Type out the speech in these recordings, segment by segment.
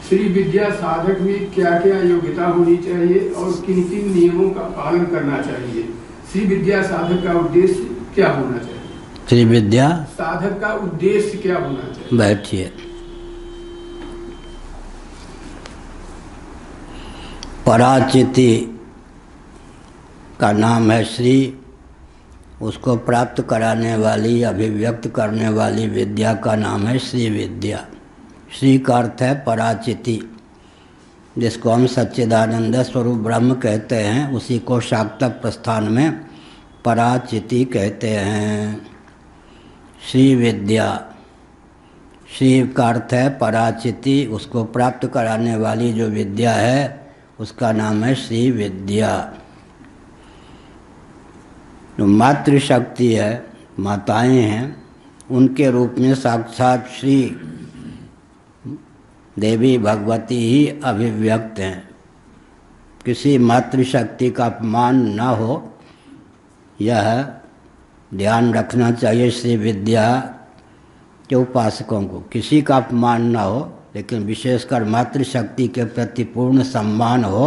श्री विद्या साधक में क्या क्या योग्यता होनी चाहिए और किन किन नियमों का पालन करना चाहिए? श्री विद्या साधक का उद्देश्य क्या होना चाहिए? श्री विद्या साधक का उद्देश्य क्या होना चाहिए? बैठिए। पराचिति का नाम है श्री, उसको प्राप्त कराने वाली, अभिव्यक्त करने वाली विद्या का नाम है श्री विद्या। श्री का अर्थ है पराचिति, जिसको हम सच्चिदानंद स्वरूप ब्रह्म कहते हैं, उसी को शाक्तक प्रस्थान में पराचिति कहते हैं। श्री विद्या, श्री का अर्थ है पराचिति, उसको प्राप्त कराने वाली जो विद्या है उसका नाम है श्री विद्या। जो मातृशक्ति है, माताएं हैं, उनके रूप में साक्षात श्री देवी भगवती ही अभिव्यक्त हैं। किसी मातृशक्ति का अपमान न हो, यह ध्यान रखना चाहिए। श्री विद्या के उपासकों को किसी का अपमान न हो, लेकिन विशेषकर मातृशक्ति के प्रति पूर्ण सम्मान हो,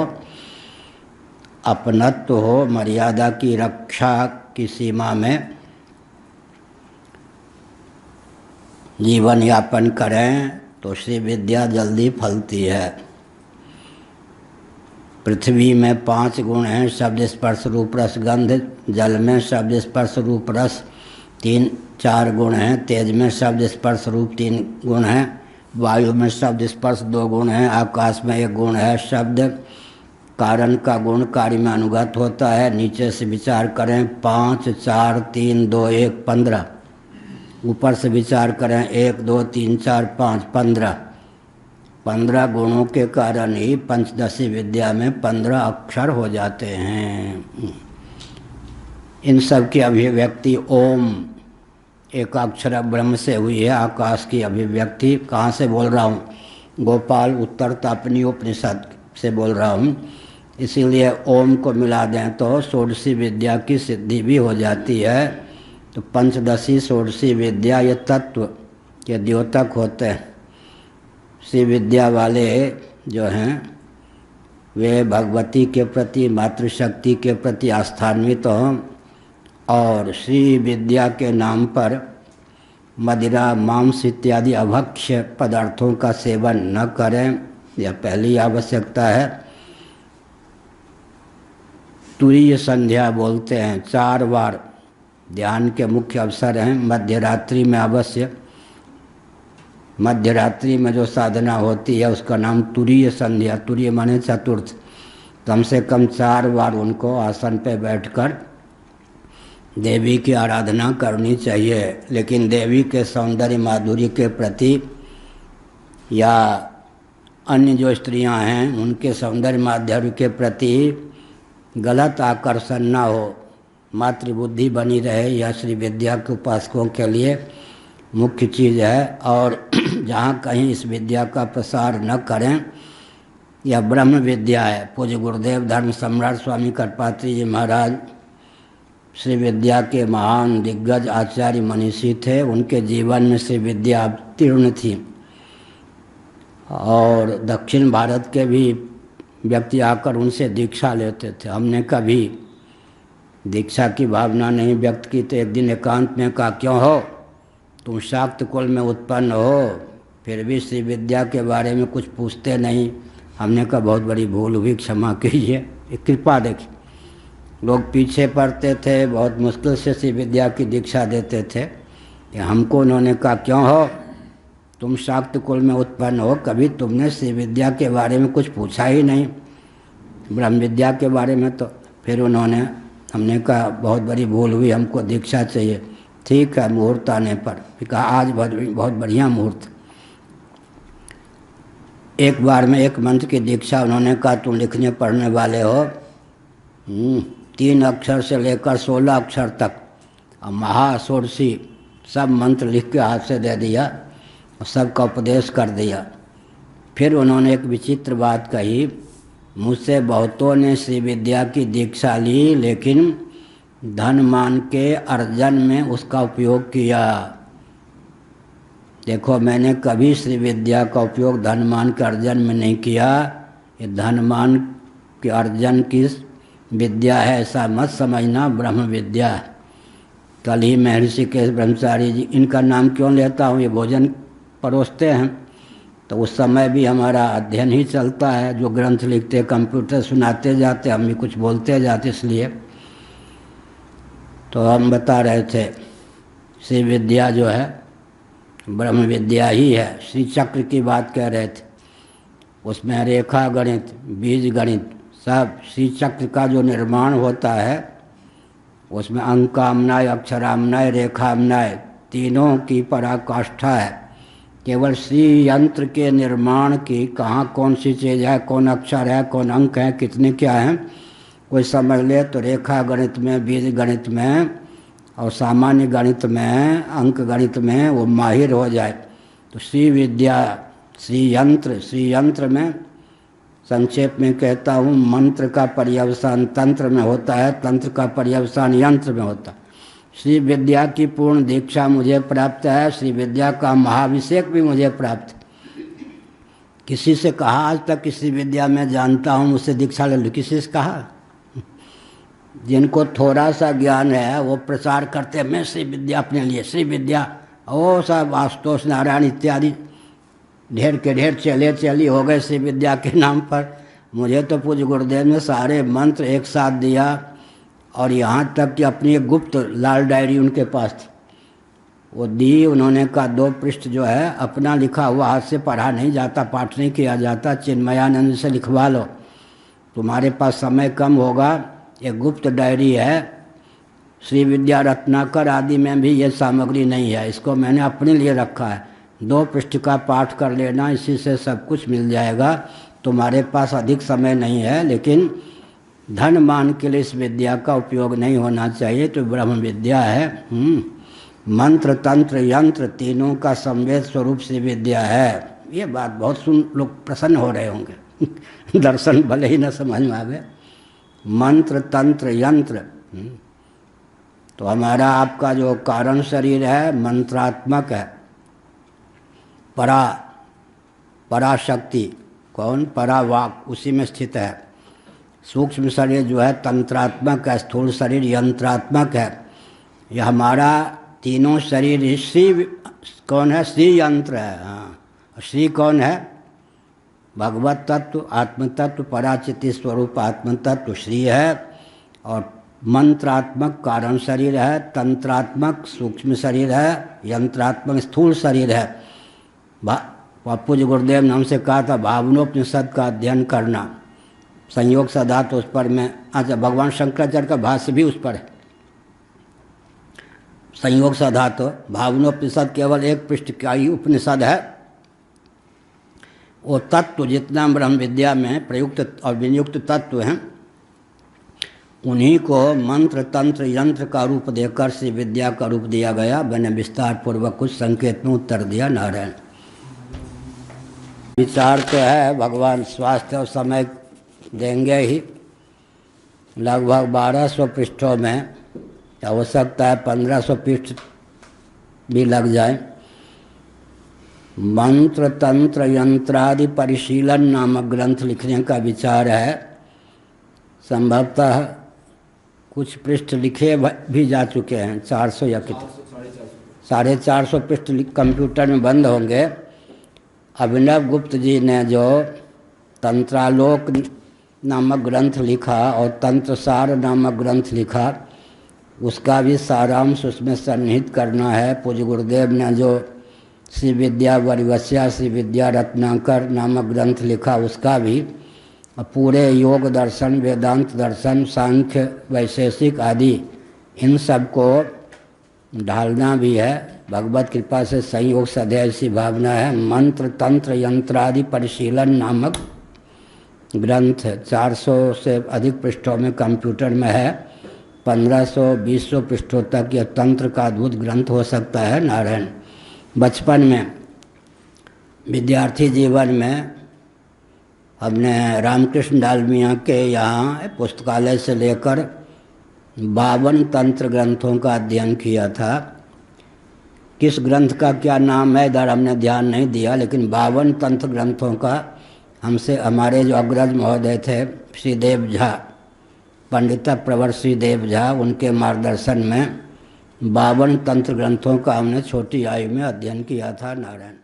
अपनत्व हो, मर्यादा की रक्षा की सीमा में जीवन यापन करें तो श्री विद्या जल्दी फलती है। पृथ्वी में 5 गुण हैं, शब्द स्पर्श रूप रस गंध। जल में शब्द स्पर्श रूप रस 4 गुण हैं। तेज में शब्द स्पर्श रूप 3 गुण हैं। वायु में शब्द स्पर्श 2 गुण हैं। आकाश में 1 गुण है। शब्द कारण का गुण कार्य में अनुगत होता है। नीचे से विचार करें 5, 4, 3, 2, 1, 15। ऊपर से विचार करें 1, 2, 3, 4, 5, 15। 15 गुणों के कारण ही पंचदशी विद्या में 15 अक्षर हो जाते हैं। इन सब की अभिव्यक्ति ओम एकाक्षर ब्रह्म से हुई है। आकाश की अभिव्यक्ति कहाँ से बोल रहा हूँ? गोपाल उत्तर तापनी उपनिषद से बोल रहा हूँ। इसीलिए ओम को मिला दें तो षोडशी विद्या की सिद्धि भी हो जाती है। तो पंचदशी षोडशी विद्या ये तत्व के द्योतक होते हैं। श्री विद्या वाले जो हैं वे भगवती के प्रति, मातृशक्ति के प्रति आस्थान्वित हों और श्री विद्या के नाम पर मदिरा, मांस इत्यादि अभक्ष्य पदार्थों का सेवन न करें, यह पहली आवश्यकता है। तुरीय संध्या बोलते हैं, 4 बार ध्यान के मुख्य अवसर हैं। मध्यरात्रि में अवश्य, मध्यरात्रि में जो साधना होती है उसका नाम तुरीय संध्या, तुरीय माने चतुर्थ। कम से कम 4 बार उनको आसन पे बैठकर देवी की आराधना करनी चाहिए। लेकिन देवी के सौंदर्य माधुर्य के प्रति या अन्य जो स्त्रियां हैं उनके सौंदर्य माधुर्य के प्रति गलत आकर्षण न हो, मातृबुद्धि बनी रहे, यह श्री विद्या के उपासकों के लिए मुख्य चीज़ है। और जहाँ कहीं इस विद्या का प्रसार न करें, यह ब्रह्म विद्या है। पूज्य गुरुदेव धर्म सम्राट स्वामी करपात्री जी महाराज श्री विद्या के महान दिग्गज आचार्य मनीषी थे। उनके जीवन में श्री विद्या अवतीर्ण थी और दक्षिण भारत के भी व्यक्ति आकर उनसे दीक्षा लेते थे। हमने कभी दीक्षा की भावना नहीं व्यक्त की तो एक दिन एकांत में कहा, क्यों हो, तुम शाक्त कुल में उत्पन्न हो, फिर भी श्री विद्या के बारे में कुछ पूछते नहीं। हमने कहा बहुत बड़ी भूल हुई, क्षमा कीजिए। एक कृपा देखी, लोग पीछे पड़ते थे, बहुत मुश्किल से श्री विद्या की दीक्षा देते थे। हमको उन्होंने कहा, क्यों हो, तुम शाक्त कुल में उत्पन्न हो, कभी तुमने श्री विद्या के बारे में कुछ पूछा ही नहीं, ब्रह्म विद्या के बारे में। तो फिर हमने कहा बहुत बड़ी भूल हुई, हमको दीक्षा चाहिए। ठीक है, मुहूर्त आने पर। कहा आज बहुत बढ़िया मुहूर्त। एक बार में 1 मंत्र की दीक्षा। उन्होंने कहा तुम लिखने पढ़ने वाले हो, 3 अक्षर से लेकर 16 अक्षर तक और महाषोडशी सब मंत्र लिख के हाथ से दे दिया और सबका उपदेश कर दिया। फिर उन्होंने एक विचित्र बात कही, मुझसे बहुतों ने श्री विद्या की दीक्षा ली लेकिन धन मान के अर्जन में उसका उपयोग किया। देखो, मैंने कभी श्री विद्या का उपयोग धनमान के अर्जन में नहीं किया। ये धनमान के अर्जन की विद्या है ऐसा मत समझना, ब्रह्म विद्या है। कल ही महर्षि केश ब्रह्मचारी जी, इनका नाम क्यों लेता हूँ, ये भोजन परोसते हैं तो उस समय भी हमारा अध्ययन ही चलता है। जो ग्रंथ लिखते, कंप्यूटर सुनाते जाते, हम भी कुछ बोलते जाते। इसलिए तो हम बता रहे थे श्री विद्या जो है ब्रह्म विद्या ही है। श्री चक्र की बात कह रहे थे, उसमें रेखा गणित, बीज गणित, सब श्री चक्र का जो निर्माण होता है उसमें अंकामनाय, अक्षरामनाय, रेखामनाय तीनों की पराकाष्ठा है। केवल श्री यंत्र के निर्माण की कहाँ कौन सी चीज़ है, कौन अक्षर है, कौन अंक है, कितने क्या हैं, कोई समझ ले तो रेखा गणित में, बीज गणित में और सामान्य गणित में, अंक गणित में वो माहिर हो जाए। तो श्री विद्या, श्री यंत्र में संक्षेप में कहता हूँ, मंत्र का पर्यवसान तंत्र में होता है, तंत्र का पर्यवसान यंत्र में होता है। श्री विद्या की पूर्ण दीक्षा मुझे प्राप्त है, श्री विद्या का महाभिषेक भी मुझे प्राप्त है। किसी से कहा आज तक कि श्री विद्या मैं जानता हूँ, मुझसे दीक्षा ले लो, किसी से कहा? जिनको थोड़ा सा ज्ञान है वो प्रचार करते हैं, मैं श्री विद्या अपने लिए, श्री विद्या, ओ सब आशुतोष नारायण इत्यादि ढेर के ढेर चले चली हो गए श्री विद्या के नाम पर। मुझे तो पूज्य गुरुदेव ने सारे मंत्र एक साथ दिया और यहाँ तक कि अपनी एक गुप्त लाल डायरी उनके पास थी, वो दी। उन्होंने कहा 2 पृष्ठ जो है अपना लिखा हुआ हाथ से पढ़ा नहीं जाता, पाठ नहीं किया जाता, चिन्मयानंद से लिखवा लो, तुम्हारे पास समय कम होगा। एक गुप्त डायरी है, श्री विद्या रत्नाकर आदि में भी ये सामग्री नहीं है, इसको मैंने अपने लिए रखा है। 2 पृष्ठ का पाठ कर लेना, इसी से सब कुछ मिल जाएगा। तुम्हारे पास अधिक समय नहीं है, लेकिन धन मान के लिए इस विद्या का उपयोग नहीं होना चाहिए। तो ब्रह्म विद्या है, मंत्र तंत्र यंत्र तीनों का संवेद स्वरूप श्री विद्या है। ये बात बहुत सुन लोग प्रसन्न हो रहे होंगे दर्शन भले ही न समझ में आवे। मंत्र तंत्र यंत्र, तो हमारा आपका जो कारण शरीर है मंत्रात्मक है। पराशक्ति कौन? परावाक, उसी में स्थित है। सूक्ष्म शरीर जो है तंत्रात्मक है, स्थूल शरीर यंत्रात्मक है। यह हमारा तीनों शरीर श्री कौन है? श्री यंत्र है। हाँ, श्री कौन है? भगवत तत्व, आत्म तत्व, पराचिति स्वरूप आत्म तत्व श्री है। और मंत्रात्मक कारण शरीर है, तंत्रात्मक सूक्ष्म शरीर है, यंत्रात्मक स्थूल शरीर है। पूज्य गुरुदेव ने हमसे कहा था भावनोपनिषद का अध्ययन करना, संयोग सदा तो उस पर में, अच्छा भगवान शंकराचार्य का भाष्य भी उस पर है। संयोग सदा तो भावनोपनिषद केवल 1 पृष्ठ का ही उपनिषद है। वो तत्व जितना ब्रह्म विद्या में प्रयुक्त और विनियुक्त तत्व हैं, उन्हीं को मंत्र तंत्र यंत्र का रूप देकर श्री विद्या का रूप दिया गया। मैंने विस्तार पूर्वक कुछ संकेत में उत्तर दिया। नारायण। विचार तो है भगवान स्वास्थ्य और समय देंगे ही। लगभग 1200 पृष्ठों में, हो सकता है 1500 पृष्ठ भी लग जाए। मंत्र तंत्र यंत्रादि परिशीलन नामक ग्रंथ लिखने का विचार है। संभवतः कुछ पृष्ठ लिखे भी जा चुके हैं, 400 या कितने, 450 पृष्ठ कंप्यूटर में बंद होंगे। अभिनव गुप्त जी ने जो तंत्रालोक नामक ग्रंथ लिखा और तंत्रसार नामक ग्रंथ लिखा, उसका भी सारांश उसमें सन्निहित करना है। पूज्य गुरुदेव ने जो श्री विद्या वरिवस्या श्री विद्या रत्नाकर नामक ग्रंथ लिखा, उसका भी पूरे योग दर्शन, वेदांत दर्शन, सांख्य, वैशेषिक आदि इन सब को ढालना भी है। भगवत कृपा से संयोग सदैव ऐसी भावना है। मंत्र तंत्र यंत्रादि परिशीलन नामक ग्रंथ 400 से अधिक पृष्ठों में कंप्यूटर में है। 1500-2000 पृष्ठों तक यह तंत्र का अद्भुत ग्रंथ हो सकता है। नारायण। बचपन में विद्यार्थी जीवन में हमने रामकृष्ण डालमिया के यहाँ पुस्तकालय से लेकर 52 तंत्र ग्रंथों का अध्ययन किया था। किस ग्रंथ का क्या नाम है इधर हमने ध्यान नहीं दिया, लेकिन 52 तंत्र ग्रंथों का हमसे हमारे जो अग्रज महोदय थे श्रीदेव झा, पंडित प्रवर श्रीदेव झा, उनके मार्गदर्शन में 52 तंत्र ग्रंथों का हमने छोटी आयु में अध्ययन किया था। नारायण।